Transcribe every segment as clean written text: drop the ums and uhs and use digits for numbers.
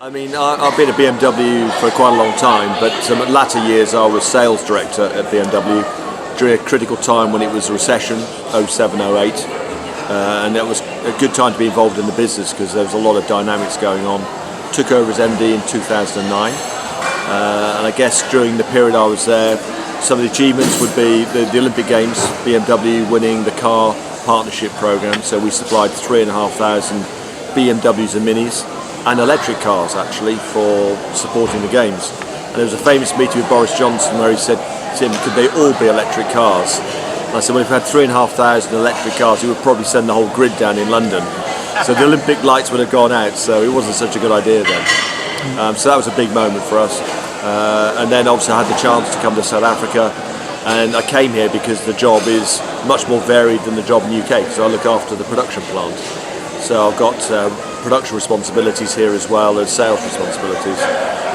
I mean, I've been at BMW for quite a long time, but at latter years I was sales director at BMW during a critical time when it was a recession, 07, 08, and it was a good time to be involved in the business because there was a lot of dynamics going on. Took over as MD in 2009, and I guess during the period I was there, some of the achievements would be the Olympic Games, BMW winning the car partnership program, so we supplied 3,500 BMWs and Minis, and electric cars actually for supporting the games. And there was a famous meeting with Boris Johnson where he said, "Tim, could they all be electric cars?" And I said, well, if we had 3,500 electric cars, he would probably send the whole grid down in London. So the Olympic lights would have gone out, so it wasn't such a good idea then. So that was a big moment for us. And then obviously I had the chance to come to South Africa, and I came here because the job is much more varied than the job in the UK, so I look after the production plant. So I've got production responsibilities here as well as sales responsibilities.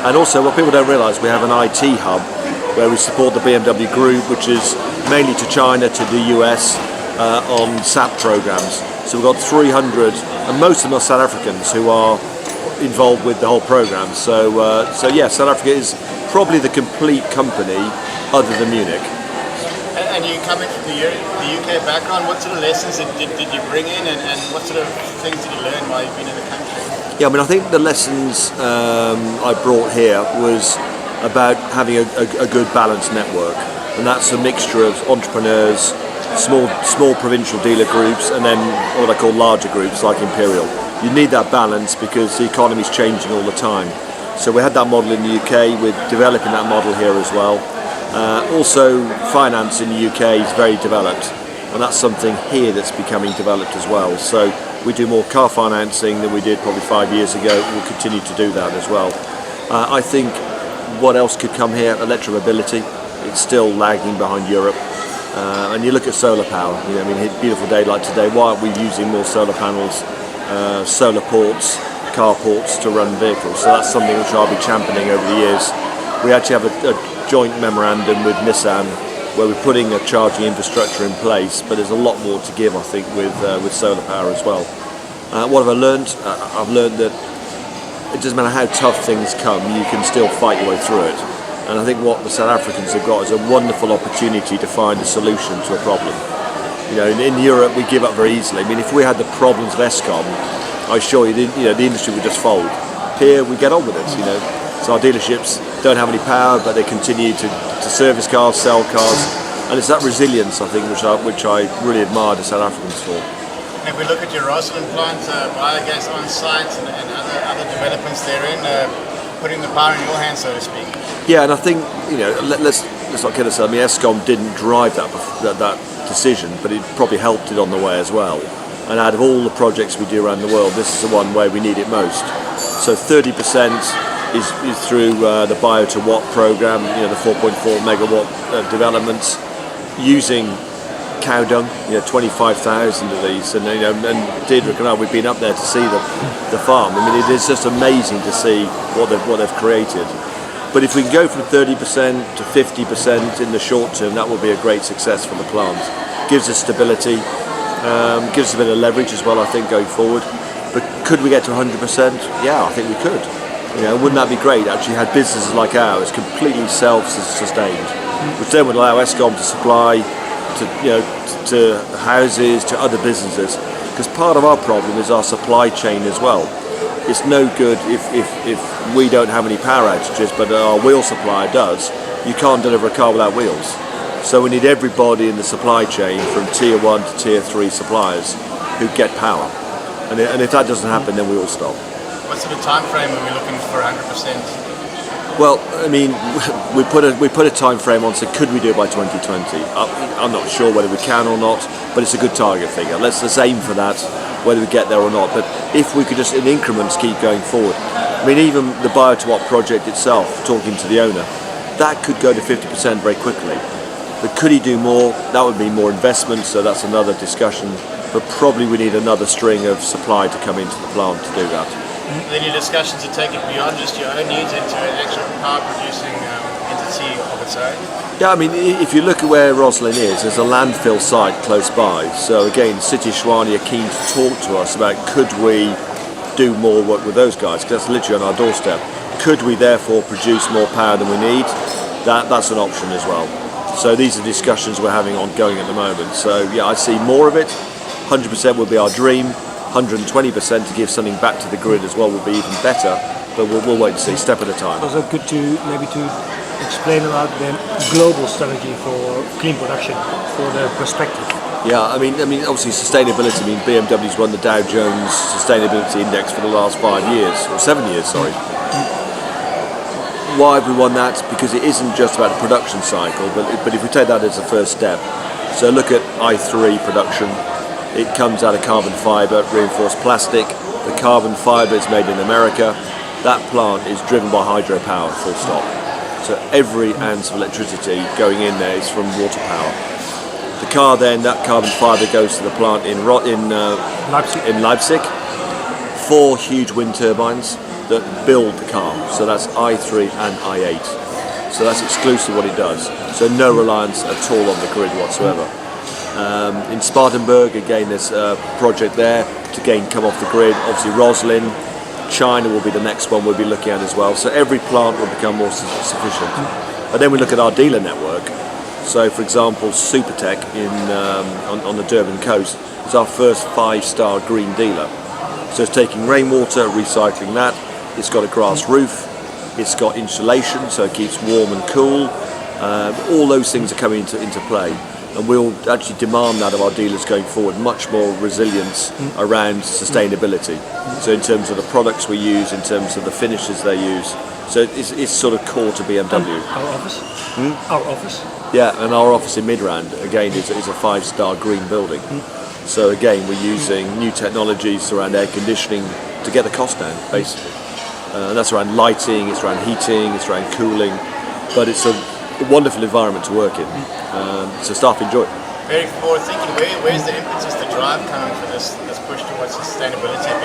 And also what people don't realise, we have an IT hub where we support the BMW Group, which is mainly to China, to the US, on SAP programs. So we've got 300, and most of them are South Africans who are involved with the whole program. So yeah, South Africa is probably the complete company other than Munich. And you coming from the UK background, what sort of lessons did you bring in, and what sort of things did you learn while you've been in the country? Yeah, I mean, I think the lessons I brought here was about having a good balanced network, and that's a mixture of entrepreneurs, small provincial dealer groups, and then what I call larger groups like Imperial. You need that balance because the economy is changing all the time. So we had that model in the UK, we're developing that model here as well. Also, finance in the UK is very developed, and that's something here that's becoming developed as well. So we do more car financing than we did probably 5 years ago. We'll continue to do that as well. I think what else could come here? Electromobility. It's still lagging behind Europe. And you look at solar power. You know, I mean, a beautiful day like today. Why aren't we using more solar panels, solar ports, car ports to run vehicles? So that's something which I'll be championing over the years. We actually have a joint memorandum with Nissan where we're putting a charging infrastructure in place, but there's a lot more to give, I think, with solar power as well. What have I learned? I've learned that it doesn't matter how tough things come, you can still fight your way through it. And I think what the South Africans have got is a wonderful opportunity to find a solution to a problem. You know, in Europe we give up very easily. I mean, if we had the problems of Eskom, I assure you, the industry would just fold. Here we get on with it, you know. So our dealerships don't have any power, but they continue to service cars, sell cars, and it's that resilience, I think, which I really admire the South Africans for. And if we look at your Rosslyn plant, biogas on site, and other developments therein, putting the power in your hands, so to speak. Yeah, and I think, you know, let's not kid ourselves. I mean, Eskom didn't drive that decision, but it probably helped it on the way as well. And out of all the projects we do around the world, this is the one where we need it most. So 30% is through the Bio to Watt program, you know, the 4.4 megawatt developments using cow dung, you know, 25,000 of these, and you know, and Deirdre and I, we've been up there to see the farm. I mean, it is just amazing to see what they've created. But if we can go from 30% to 50% in the short term, that will be a great success for the plant. Gives us stability, gives us a bit of leverage as well, I think, going forward. But could we get to 100%? Yeah, I think we could. You know, wouldn't that be great? Actually, had businesses like ours completely self-sustained, which then would allow Eskom to supply to houses, to other businesses. Because part of our problem is our supply chain as well. It's no good if we don't have any power outages, but our wheel supplier does. You can't deliver a car without wheels. So we need everybody in the supply chain, from tier 1 to tier 3 suppliers, who get power. And if that doesn't happen, then we all stop. What sort of time frame are we looking for 100%? Well, I mean, we put a time frame on, so could we do it by 2020? I'm not sure whether we can or not, but it's a good target figure. Let's aim for that, whether we get there or not. But if we could just in increments keep going forward. I mean, even the Bio to Watt project itself, talking to the owner, that could go to 50% very quickly. But could he do more? That would be more investment, so that's another discussion. But probably we need another string of supply to come into the plant to do that. Any discussions to take it beyond just your own needs into an actual power producing entity of its own? Yeah, I mean, if you look at where Rosslyn is, there's a landfill site close by. So again, City of Tshwane are keen to talk to us about could we do more work with those guys, because that's literally on our doorstep. Could we therefore produce more power than we need? That's an option as well. So these are discussions we're having ongoing at the moment. So yeah, I see more of it. 100% would be our dream. 120% to give something back to the grid as well would be even better. But we'll wait and see, step at a time. Also good to maybe to explain about the global strategy for clean production, for the perspective. Yeah, I mean, obviously sustainability. I mean, BMW's won the Dow Jones Sustainability Index for the last 5 years, or 7 years, sorry. Why have we won that? Because it isn't just about the production cycle, but if we take that as a first step, so look at i3 production. It comes out of carbon fibre, reinforced plastic. The carbon fibre is made in America. That plant is driven by hydropower, full stop. So every ounce of electricity going in there is from water power. The car then, that carbon fibre goes to the plant in Leipzig. 4 huge wind turbines that build the car. So that's i3 and i8. So that's exclusively what it does. So no reliance at all on the grid whatsoever. In Spartanburg, again, there's a project there to again come off the grid. Obviously Roslin, China will be the next one we'll be looking at as well. So every plant will become more sufficient. And then we look at our dealer network. So for example, Supertech on the Durban coast is our first 5-star green dealer. So it's taking rainwater, recycling that. It's got a grass roof. It's got insulation, so it keeps warm and cool. All those things are coming into play. And we'll actually demand that of our dealers going forward, much more resilience around sustainability. So in terms of the products we use, in terms of the finishes they use. So it's sort of core to BMW. Our office? Our office? Yeah, and our office in Midrand, again, is a 5-star green building. So again, we're using new technologies around air conditioning to get the cost down, basically. And that's around lighting, it's around heating, it's around cooling. But it's a wonderful environment to work in. So staff enjoy it. Very forward thinking. Where's the impetus, the drive coming for this push towards sustainability at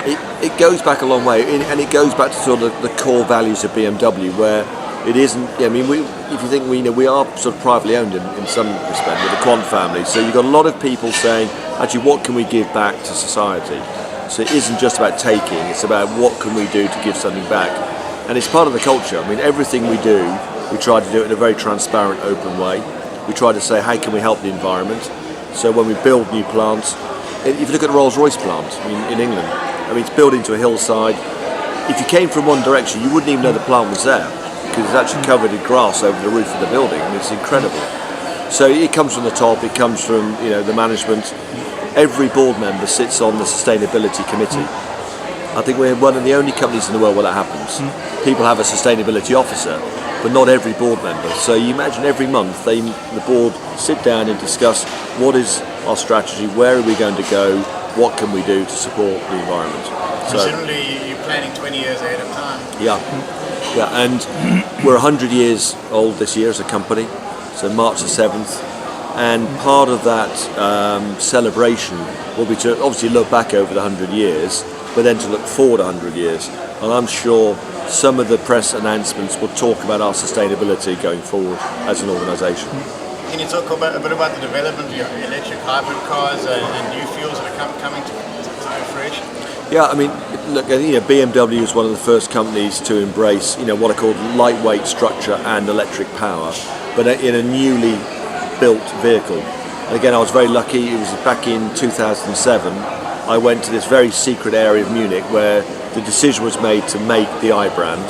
BMW? It goes back a long way, and it goes back to sort of the core values of BMW, where it isn't. I mean, if you think we are sort of privately owned in some respect with the Quant family. So you've got a lot of people saying, actually, what can we give back to society? So it isn't just about taking; it's about what can we do to give something back, and it's part of the culture. I mean, everything we do, we try to do it in a very transparent, open way. We try to say, how can we help the environment? So when we build new plants, if you look at the Rolls-Royce plant in England, I mean, it's built into a hillside. If you came from one direction, you wouldn't even know the plant was there, because it's actually covered in grass over the roof of the building. I mean, it's incredible. So it comes from the top, it comes from the management. Every board member sits on the sustainability committee. I think we're one of the only companies in the world where that happens. People have a sustainability officer, but not every board member. So you imagine every month the board sit down and discuss what is our strategy, where are we going to go, what can we do to support the environment. So Presumably you're planning 20 years ahead of time. Yeah, and we're 100 years old this year as a company, so March the 7th. And part of that celebration will be to obviously look back over the 100 years, but then to look forward 100 years. And I'm sure some of the press announcements will talk about our sustainability going forward as an organisation. Can you talk a bit about the development of your electric hybrid cars and new fuels that are coming to fruition? Yeah, I mean, look, BMW is one of the first companies to embrace, what are called lightweight structure and electric power, but in a newly built vehicle. And again, I was very lucky. It was back in 2007. I went to this very secret area of Munich where the decision was made to make the I brand,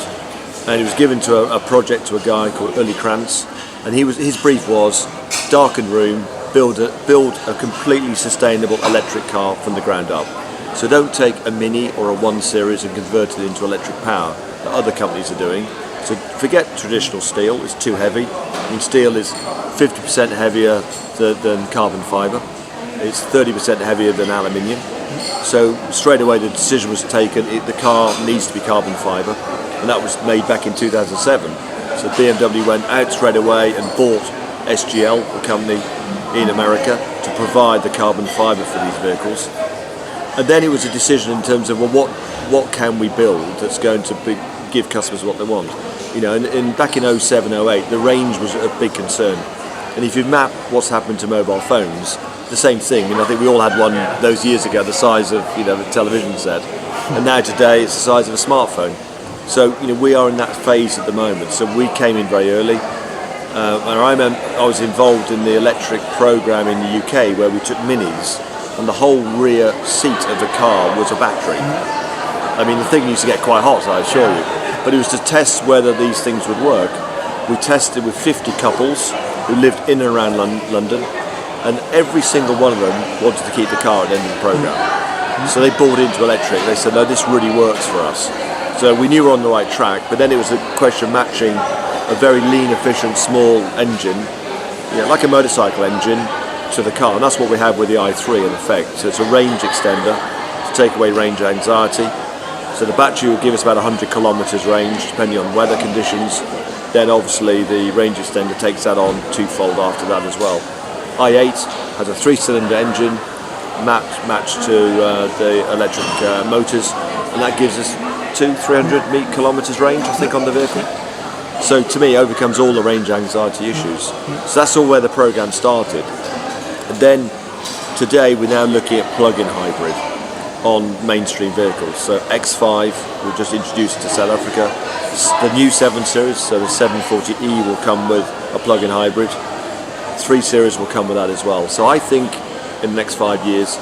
and it was given to a project to a guy called Uli Krantz, and his brief was darkened room, build a completely sustainable electric car from the ground up. So don't take a Mini or a 1 Series and convert it into electric power that other companies are doing. So forget traditional steel, it's too heavy. I mean, steel is 50% heavier than carbon fibre. It's 30% heavier than aluminium. So straight away the decision was taken, the car needs to be carbon fibre, and that was made back in 2007. So BMW went out straight away and bought SGL, a company in America, to provide the carbon fibre for these vehicles. And then it was a decision in terms of, well, what can we build that's going to give customers what they want? And back in 07, 08, the range was a big concern. And if you map what's happened to mobile phones, the same thing. I mean, I think we all had one those years ago, the size of a television set, and now today it's the size of a smartphone. So we are in that phase at the moment. So we came in very early. And I remember I was involved in the electric program in the UK where we took minis, and the whole rear seat of the car was a battery. I mean, the thing used to get quite hot, I assure you. But it was to test whether these things would work. We tested with 50 couples who lived in and around London, and every single one of them wanted to keep the car at the end of the program. So they bought into electric. They said, no, this really works for us. So we knew we were on the right track, but then it was a question of matching a very lean, efficient, small engine, like a motorcycle engine, to the car. And that's what we have with the i3 in effect. So it's a range extender to take away range anxiety. So the battery will give us about 100 kilometres range, depending on weather conditions. Then obviously the range extender takes that on twofold after that as well. i8 has a 3-cylinder engine matched to the electric motors, and that gives us 200-300 kilometres range, I think, on the vehicle. So to me, it overcomes all the range anxiety issues. So that's all where the program started. And then today we're now looking at plug-in hybrid on mainstream vehicles. So X5 we've just introduced to South Africa. The new 7 Series, so the 740e will come with a plug-in hybrid. 3 Series will come with that as well. So I think in the next 5 years,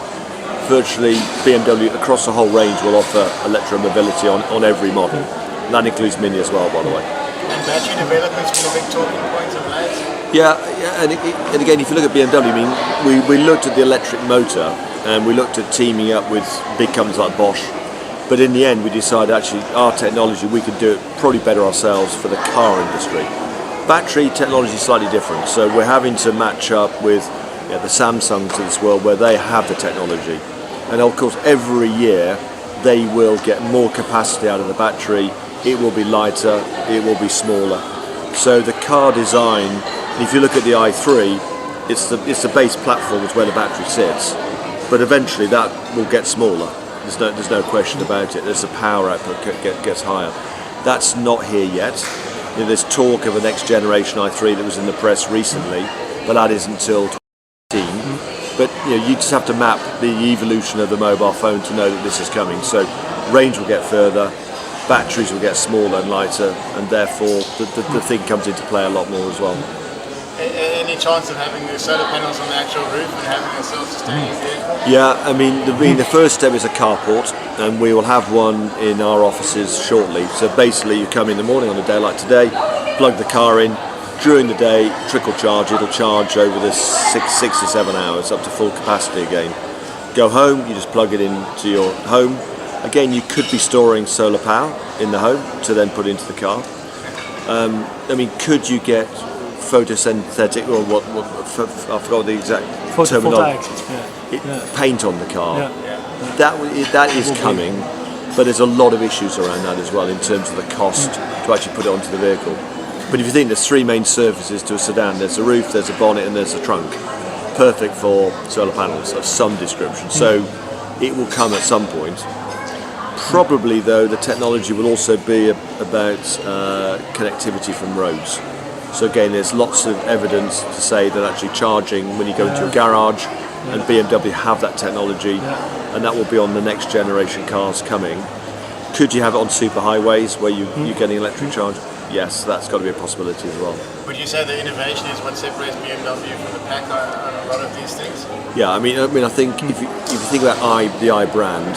virtually BMW across the whole range will offer electromobility on every model. And that includes Mini as well, by the way. And battery development's been a big talking point of late. Yeah, and again, if you look at BMW, I mean, we looked at the electric motor and we looked at teaming up with big companies like Bosch, but in the end we decided actually our technology, we could do it probably better ourselves for the car industry. Battery technology is slightly different, so we're having to match up with the Samsungs of this world where they have the technology. And of course every year they will get more capacity out of the battery. It will be lighter, it will be smaller. So the car design, if you look at the i3, it's the base platform is where the battery sits. But eventually that will get smaller. There's no question about it. As the power output gets higher. That's not here yet. There's talk of a next generation i3 that was in the press recently, but that isn't until 2018. But you just have to map the evolution of the mobile phone to know that this is coming. So range will get further. Batteries will get smaller and lighter, and therefore the thing comes into play a lot more as well. Any chance of having the solar panels on the actual roof and having a self-sustaining vehicle? Yeah, I mean the first step is a carport, and we will have one in our offices shortly. So basically you come in the morning on a day like today, plug the car in, during the day trickle charge, it'll charge over the 6 to 7 hours up to full capacity again. Go home, you just plug it into your home. Again, you could be storing solar power in the home to then put into the car. I mean, could you get photosynthetic or what I forgot the exact terminology. Paint on the car. That is coming, but there's a lot of issues around that as well in terms of the cost to actually put it onto the vehicle. But if you think there's 3 main surfaces to a sedan, there's a roof, there's a bonnet, and there's a trunk. Perfect for solar panels of some description. So it will come at some point. Probably though, the technology will also be about connectivity from roads. So again, there's lots of evidence to say that actually charging when you go into a garage, and BMW have that technology, and that will be on the next generation cars coming. Could you have it on superhighways where you're getting electric charge? Yes, that's got to be a possibility as well. Would you say the innovation is what separates BMW from the pack on a lot of these things? Yeah, I mean, I think if you think about the i brand,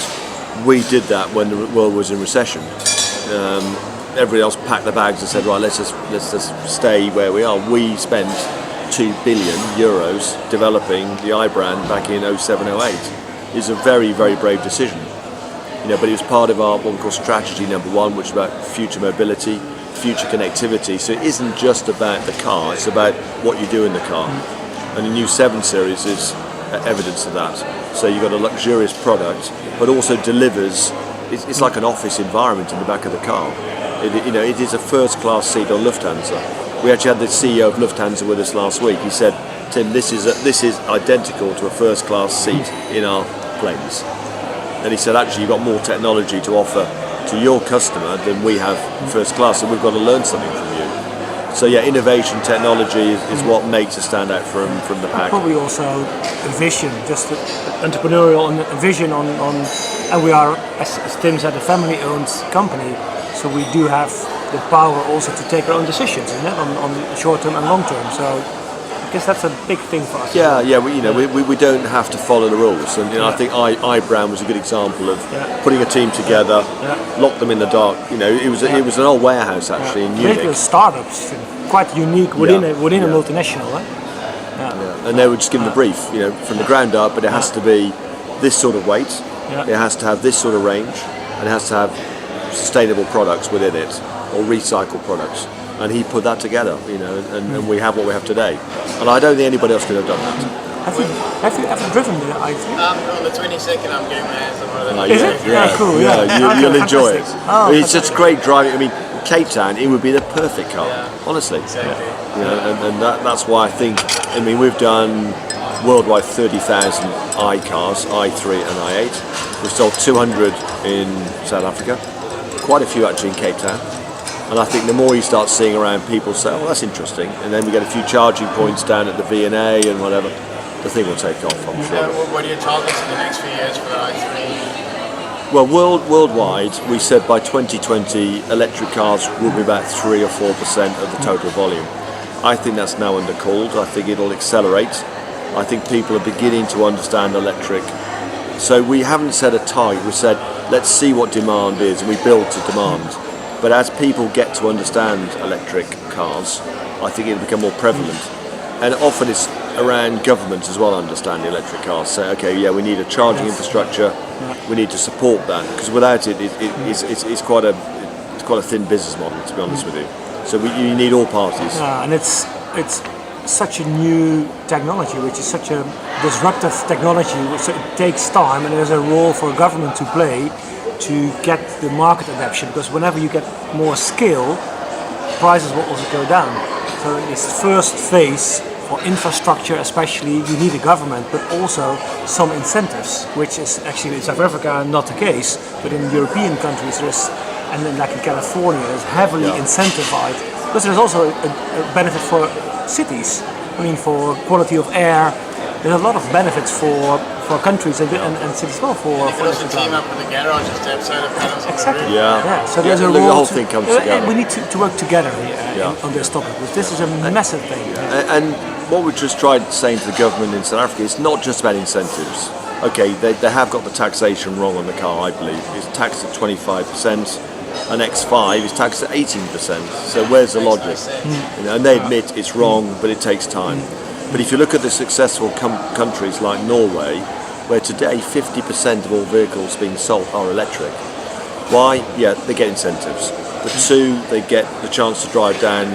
we did that when the world was in recession. Everybody else packed their bags and said, right, let's just stay where we are. We spent €2 billion developing the i brand back in 07-08. It's a very, very brave decision. But it was part of our what we call strategy number 1, which is about future mobility, future connectivity. So it isn't just about the car, it's about what you do in the car. And the new 7 Series is evidence of that. So you've got a luxurious product, but also delivers. It's like an office environment in the back of the car. It is a first-class seat on Lufthansa. We actually had the CEO of Lufthansa with us last week. He said, "Tim, this is identical to a first-class seat in our planes." And he said, "Actually, you've got more technology to offer to your customer than we have first class, and we've got to learn something from you." So yeah, innovation, technology is what makes us stand out from the pack. Probably also a vision, just an entrepreneurial vision on, and we are, as Tim said, a family-owned company, so we do have the power also to take our own decisions, isn't it? On short term and long term. So I guess that's a big thing for us. Yeah, yeah. We don't have to follow the rules, and I think iBrown was a good example of putting a team together, lock them in the dark. It was an old warehouse actually in Munich. Basically, startups, quite unique within a multinational, right? Yeah. And they would just give them the brief, from the ground up. But it has to be this sort of weight. It has to have this sort of range, and it has to have sustainable products within it, or recycled products. And he put that together, and we have what we have today. And I don't think anybody else could have done that. Have you ever driven the i3? On the 22nd, I'm getting my hands on one of them. Is it? Yeah, cool. Yeah. You'll enjoy it. Oh, it's such great driving. I mean, Cape Town, it would be the perfect car, honestly. Exactly. And that's why I think. I mean, we've done worldwide 30,000 i cars, i3 and i8. We've sold 200 in South Africa, quite a few actually in Cape Town. And I think the more you start seeing around, people say, "Oh, that's interesting," and then we get a few charging points down at the V&A and whatever. The thing will take off, I'm sure. What are your targets in the next few years for the i3? Well, worldwide, we said by 2020, electric cars will be about 3 or 4% of the total volume. I think that's now undercalled. I think it'll accelerate. I think people are beginning to understand electric. So we haven't set a target. We said, let's see what demand is, and we build to demand. But as people get to understand electric cars, I think it'll become more prevalent. And often it's around government as well understanding electric cars. Say, okay, we need a charging infrastructure. We need to support that, because without it, it's quite a thin business model, to be honest with you. So you need all parties. And it's such a new technology, which is such a disruptive technology, so it takes time, and there's a role for government to play to get the market adoption, because whenever you get more scale, prices will also go down. So in this first phase, for infrastructure especially, you need a government, but also some incentives, which is actually in South Africa not the case, but in European countries there's, and then like in California, it's heavily incentivized, because there's also a benefit for cities. I mean, for quality of air, there's a lot of benefits for countries and cities as well. You can also team up with the garages to have solar panels on the roof. So there's a the role whole thing comes together. We need to work together here on this topic, because this is a massive thing. And what we've just tried saying to the government in South Africa, it's not just about incentives. Okay, they have got the taxation wrong on the car, I believe. It's taxed at 25%, and X5 is taxed at 18%. So where's the logic? And they admit it's wrong, but it takes time. But if you look at the successful countries like Norway, where today 50% of all vehicles being sold are electric. Why? Yeah, they get incentives. But two, they get the chance to drive down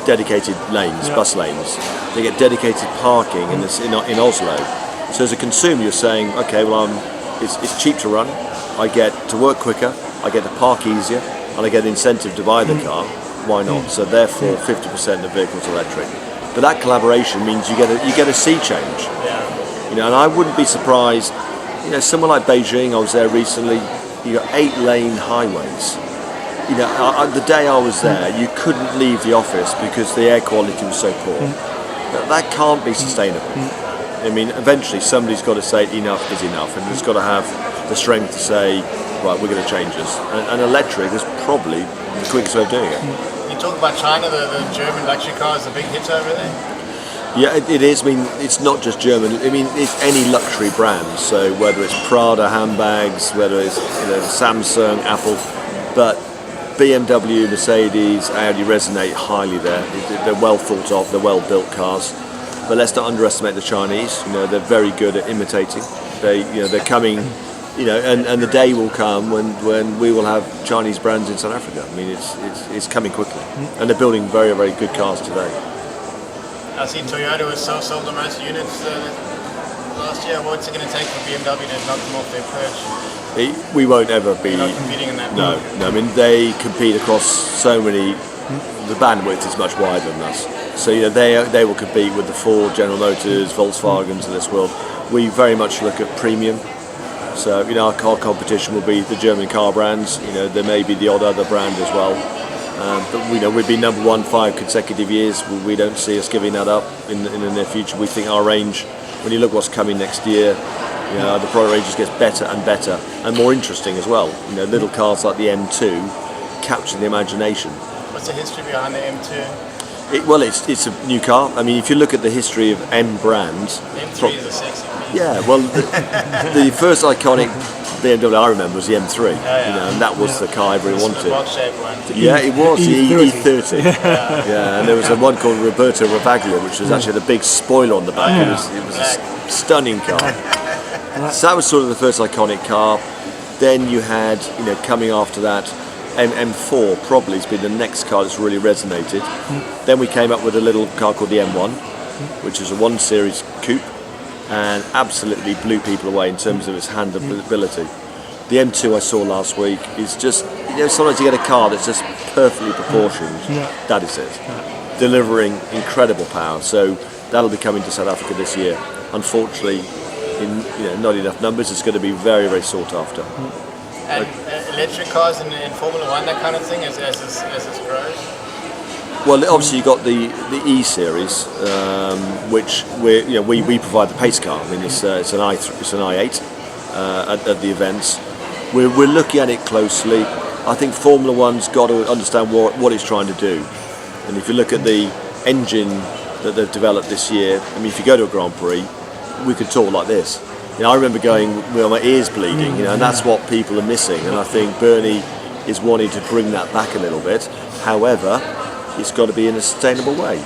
dedicated lanes, bus lanes. They get dedicated parking in Oslo. So as a consumer, you're saying, okay, well, it's cheap to run. I get to work quicker. I get to park easier, and I get incentive to buy the car. Why not? So therefore, 50% of vehicles are electric. But that collaboration means you get a sea change. And I wouldn't be surprised. Somewhere like Beijing, I was there recently. You got 8-lane highways. The day I was there, you couldn't leave the office because the air quality was so poor. That can't be sustainable. I mean, eventually somebody's got to say enough is enough, and it's got to have the strength to say, right, we're going to change this. And electric is probably the quickest way of doing it. You talk about China, the German luxury car is a big hit over there. Yeah, it is. I mean, it's not just German. I mean, it's any luxury brand. So whether it's Prada handbags, whether it's Samsung, Apple, but BMW, Mercedes, Audi resonate highly there. They're well thought of. They're well built cars. But let's not underestimate the Chinese. They're very good at imitating. They're coming. And the day will come when we will have Chinese brands in South Africa. I mean, it's coming quickly, and they're building very, very good cars today. I see Toyota has sold the most units last year. What's it going to take for BMW to knock them off their perch? We won't ever be. They're not competing in that. No. I mean, they compete across so many. The bandwidth is much wider than us. So they will compete with the Ford, General Motors, Volkswagens of this world. We very much look at premium. So our car competition will be the German car brands. There may be the odd other brand as well. But we know we've been number one 5 consecutive years. We don't see us giving that up in the near future. We think our range, when you look what's coming next year, the product range just gets better and better and more interesting as well. Little cars like the M2 capture the imagination. What's the history behind the M2? Well, it's a new car. I mean, if you look at the history of M brands, M3 is a sexy piece. yeah. Well, the first iconic BMW I remember was the M3, and that was the car everyone wanted. The box-shaped one. Yeah, it was the E30. E30. Yeah, and there was one called Roberto Ravaglia, which was actually the big spoiler on the back. It was a stunning car. So that was sort of the first iconic car. Then you had, coming after that, M4 probably has been the next car that's really resonated. Then we came up with a little car called the M1, which is a 1 Series coupe, and absolutely blew people away in terms of its handleability. The M2 I saw last week is just, sometimes you get a car that's just perfectly proportioned. That is it. Delivering incredible power. So that'll be coming to South Africa this year. Unfortunately, in not enough numbers, it's going to be very, very sought after. And electric cars in Formula One, that kind of thing, as this grows? Well, obviously you've got the E series, which we provide the pace car. I mean, it's an i8 at the events. We're looking at it closely. I think Formula One's got to understand what it's trying to do. And if you look at the engine that they've developed this year, I mean, if you go to a Grand Prix, we could talk like this. I remember going with my ears bleeding, and that's what people are missing. And I think Bernie is wanting to bring that back a little bit. However, it's got to be in a sustainable way.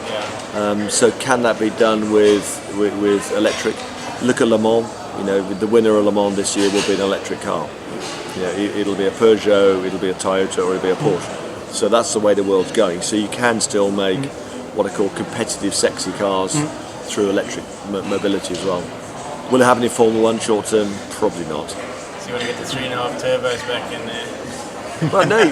So can that be done with electric? Look at Le Mans. The winner of Le Mans this year will be an electric car. It'll be a Peugeot, it'll be a Toyota, or it'll be a Porsche. So that's the way the world's going. So you can still make what I call competitive, sexy cars through electric mobility as well. Will it happen in Formula One short term? Probably not. So you want to get the 3.5 turbos back in there? Well, no.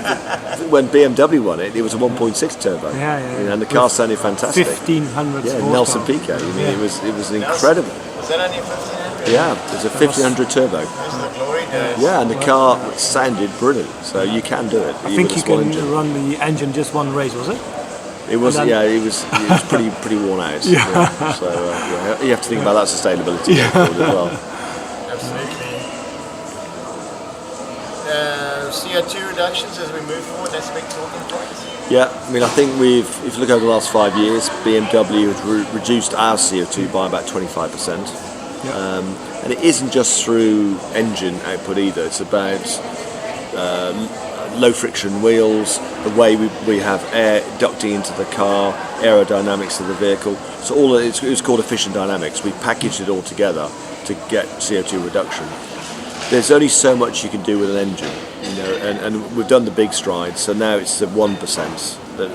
When BMW won it, it was a 1.6 turbo. And the car sounded fantastic. 1500. Yeah, Nelson Piquet. I mean, it was incredible. Was that only 1500? Yeah, it was a 1500 turbo. Those are the glory days. Yeah, and the car sounded brilliant. So you can do it. I think you can run the engine just one race, was it? It was, it was pretty worn out. So you have to think about that sustainability going forward as well. Absolutely. CO2 reductions as we move forward, that's a big talking point. Yeah, I mean, I think if you look over the last 5 years, BMW has reduced our CO2 by about 25%. And it isn't just through engine output either. It's about low friction wheels, the way we have air ducting into the car, aerodynamics of the vehicle. So all of it's called efficient dynamics. We packaged it all together to get CO2 reduction. There's only so much you can do with an engine, and we've done the big strides. So now it's the 1% that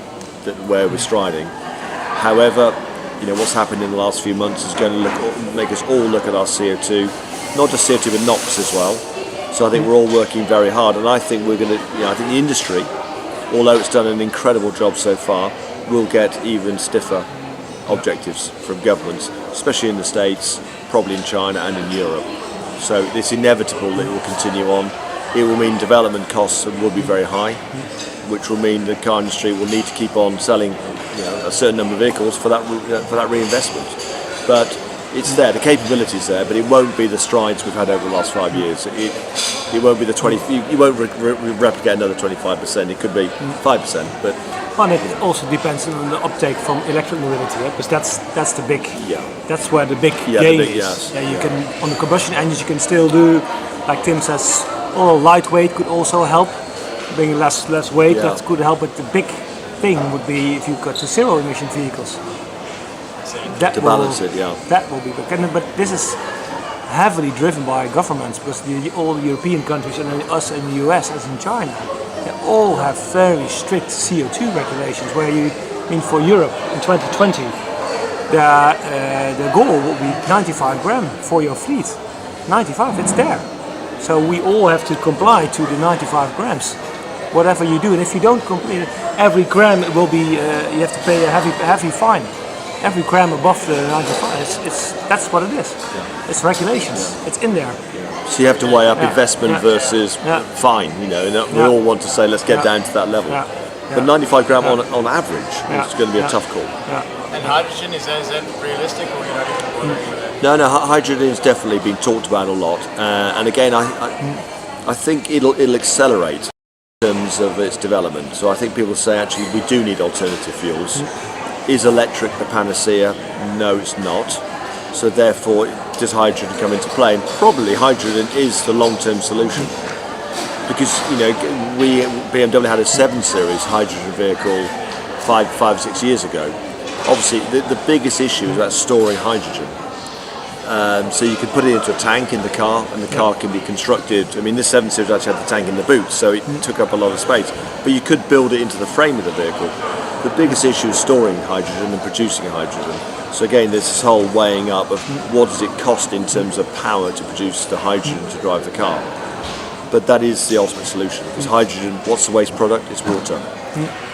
where we're striding. However, what's happened in the last few months is going to make us all look at our CO2, not just CO2 but NOx as well. So I think we're all working very hard, and I think we're going to. I think the industry, although it's done an incredible job so far, will get even stiffer objectives from governments, especially in the States, probably in China and in Europe. So it's inevitable that it will continue on. It will mean development costs will be very high, which will mean the car industry will need to keep on selling a certain number of vehicles for that reinvestment. But it's there, the capability is there, but it won't be the strides we've had over the last 5 years. It won't be the 20. You won't replicate another 25%. It could be 5%, but. Well, it also depends on the uptake from electric mobility, because that's the big. That's where the big gain is. You can on the combustion engines you can still do, like Tim says, lightweight could also help, bring less weight. That could help, but the big thing would be if you got to zero emission vehicles. That will be big. But this is heavily driven by governments, because all the European countries and us in the US as in China, they all have very strict CO2 regulations. For Europe in 2020, the goal will be 95 gram for your fleet. 95, it's there. So we all have to comply to the 95 grams. Whatever you do, and if you don't complete every gram, it will be you have to pay a heavy fine. Every gram above the 95, that's what it is. It's regulations. It's in there. So you have to weigh up investment versus fine. And we all want to say let's get down to that level. But 95 gram on average is going to be a tough call. And hydrogen, is that realistic, or you're not even bothering with that? No, hydrogen has definitely been talked about a lot, and again, I think it'll accelerate in terms of its development. So I think people say actually we do need alternative fuels. Is electric the panacea? No, it's not. So therefore, does hydrogen come into play? And probably hydrogen is the long-term solution, because BMW had a 7 Series hydrogen vehicle five, 6 years ago. Obviously, the biggest issue is about storing hydrogen. So you could put it into a tank in the car, and the car can be constructed. I mean, this 7 Series actually had the tank in the boot, so it took up a lot of space. But you could build it into the frame of the vehicle. The biggest issue is storing hydrogen and producing hydrogen. So again, there's this whole weighing up of what does it cost in terms of power to produce the hydrogen to drive the car. But that is the ultimate solution, because hydrogen, what's the waste product? It's water.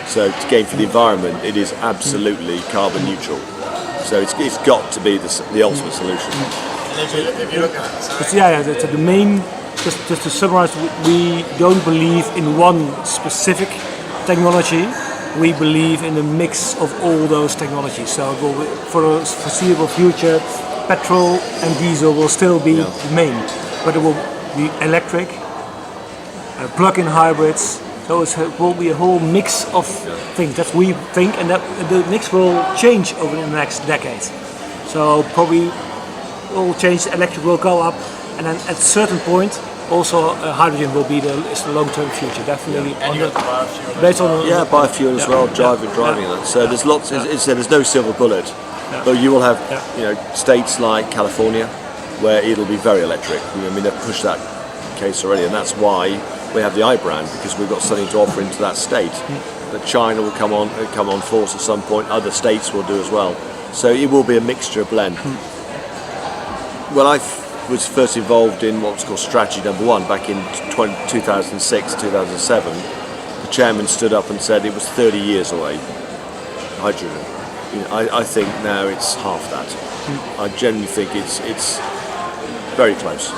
So again, for the environment, it is absolutely carbon neutral. So it's got to be the ultimate solution. And if you look at it, That's the main. Just to summarize, we don't believe in one specific technology. We believe in a mix of all those technologies. So it will be, for the foreseeable future, petrol and diesel will still be the main, but it will be electric, plug-in hybrids. So it will be a whole mix of things that we think, and that the mix will change over the next decade. So probably will change. Electric will go up, and then at a certain point, also hydrogen will be the long-term future. Definitely. and you got the biofuel. Based on biofuel as well, driving that. So there's lots. There's no silver bullet, but you will have states like California where it'll be very electric. I mean, they've pushed that case already, and that's why we have the I brand, because we've got something to offer into that state. That China will come on force at some point. Other states will do as well. So it will be a mixture, blend. Well, I was first involved in what was called Strategy Number 1 back in 2006, 2007. The chairman stood up and said it was 30 years away, hydrogen. I think now it's half that. I genuinely think it's very close.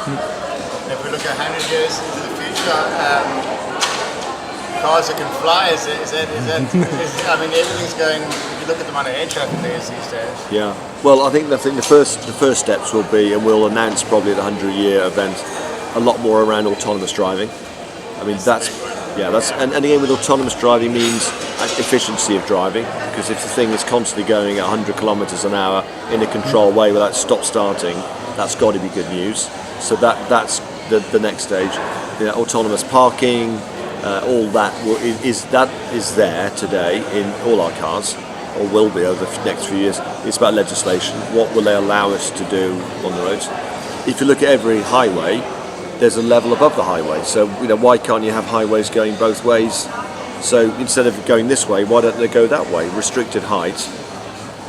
If we look at 100 years into the future, cars that can fly, is that I mean, everything's going, if you look at the amount of air traffic there is these days. Yeah. Well, I think the first steps will be, and we'll announce probably at the 100-year event, a lot more around autonomous driving. I mean, and again, with autonomous driving means efficiency of driving, because if the thing is constantly going at 100 kilometers an hour in a controlled way without stop-starting, that's got to be good news. So that's the next stage. Autonomous parking, all that is there today in all our cars, or will be over the next few years. It's about legislation. What will they allow us to do on the roads? If you look at every highway, there's a level above the highway. So why can't you have highways going both ways? So instead of going this way, why don't they go that way? Restricted height.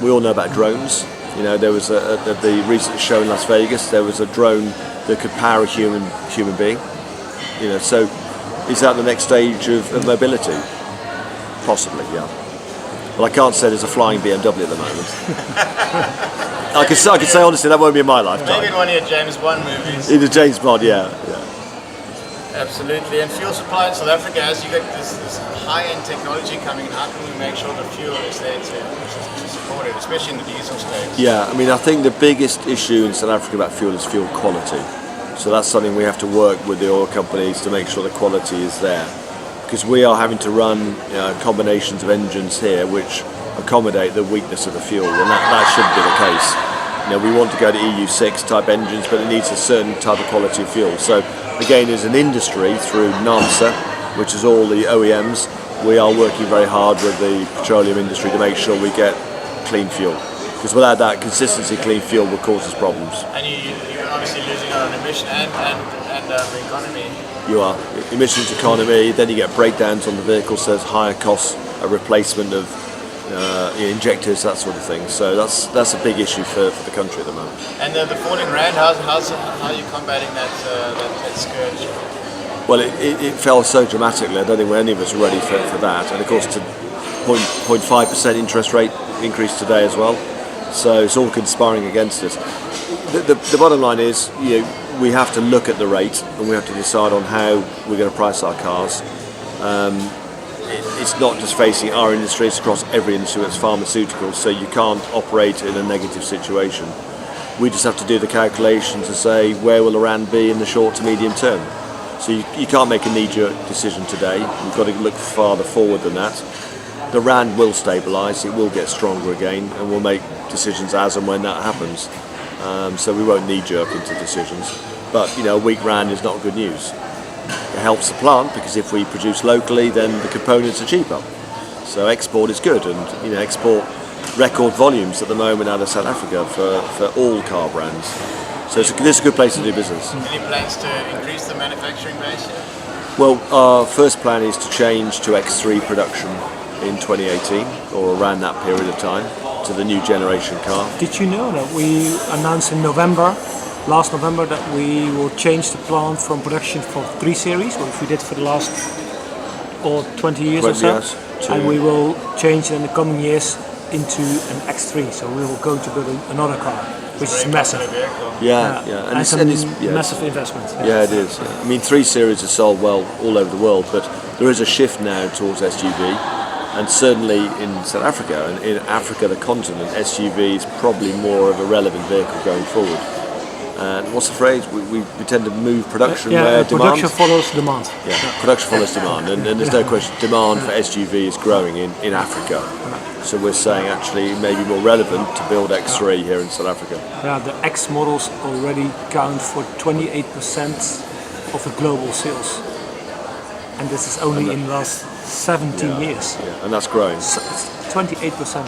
We all know about drones. There was at the recent show in Las Vegas, there was a drone that could power a human being. So is that the next stage of mobility? Possibly, yeah. Well, I can't say there's a flying BMW at the moment. I could say honestly that won't be in my lifetime. Maybe in one of your James Bond movies. In the James Bond, yeah. Absolutely. And fuel supply in South Africa, as you get this high-end technology coming in, how can we make sure the fuel is there to support it, especially in the diesel space? Yeah, I mean, I think the biggest issue in South Africa about fuel is fuel quality. So that's something we have to work with the oil companies to make sure the quality is there. Because we are having to run combinations of engines here which accommodate the weakness of the fuel, and that shouldn't be the case. We want to go to EU6 type engines, but it needs a certain type of quality of fuel. So again, as an industry, through NAMSA, which is all the OEMs, we are working very hard with the petroleum industry to make sure we get clean fuel. Because without that, consistency clean fuel will cause us problems. And you're obviously losing out on emission and the economy. You are. Emissions economy, then you get breakdowns on the vehicle, so there's higher costs, a replacement of injectors, that sort of thing. So that's a big issue for the country at the moment. And the falling rand, how are you combating that scourge? Well, it fell so dramatically. I don't think any of us are ready for that. And of course, to 0.5% interest rate increase today as well. So it's all conspiring against us. The bottom line is, we have to look at the rate, and we have to decide on how we're going to price our cars. it's not just facing our industry, it's across every industry that's pharmaceutical, so you can't operate in a negative situation. We just have to do the calculations to say where will the rand be in the short to medium term. So you can't make a knee-jerk decision today. We've got to look farther forward than that. The rand will stabilise, it will get stronger again, and we'll make decisions as and when that happens. So we won't knee-jerk into decisions. But a weak rand is not good news. It helps the plant because if we produce locally, then the components are cheaper. So export is good, and export record volumes at the moment out of South Africa for all car brands. So this is a good place to do business. Any plans to increase the manufacturing base here? Well, our first plan is to change to X3 production in 2018, or around that period of time, to the new generation car. Did you know that we announced in last November, that we will change the plant from production for 3 Series, which we did for the last 20 years or so, and we will change in the coming years into an X3. So we will go to build another car, which is massive. Yeah. And it's a massive investment. Yeah, it is. Yeah. I mean, 3 Series are sold well all over the world, but there is a shift now towards SUV, and certainly in South Africa and in Africa, the continent, SUV is probably more of a relevant vehicle going forward. And what's the phrase? We tend to move production where production demand follows demand. Yeah, production follows demand, and there's no question demand for SUV is growing in Africa. So we're saying actually it may be more relevant to build X3 here in South Africa. Yeah, the X models already count for 28% of the global sales, and this is only in the last 17 years. Yeah, and that's growing. So it's 28%.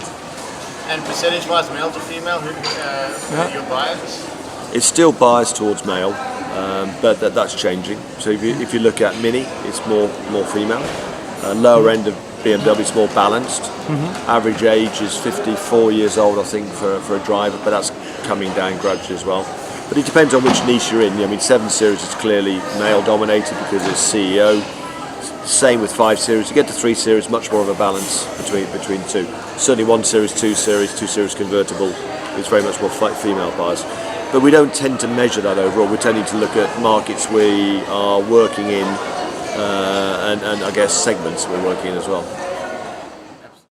And percentage-wise, male to female, who your buyers? It's still biased towards male, but that's changing. So if you look at Mini, it's more female. Lower end of BMW is more balanced. Average age is 54 years old, I think, for a driver, but that's coming down gradually as well. But it depends on which niche you're in. I mean, 7 Series is clearly male-dominated because it's CEO. Same with 5 Series. You get to 3 Series, much more of a balance between two. Certainly 1 Series, 2 Series convertible is very much more female bias. But we don't tend to measure that overall. We're tending to look at markets we are working in and I guess segments we're working in as well.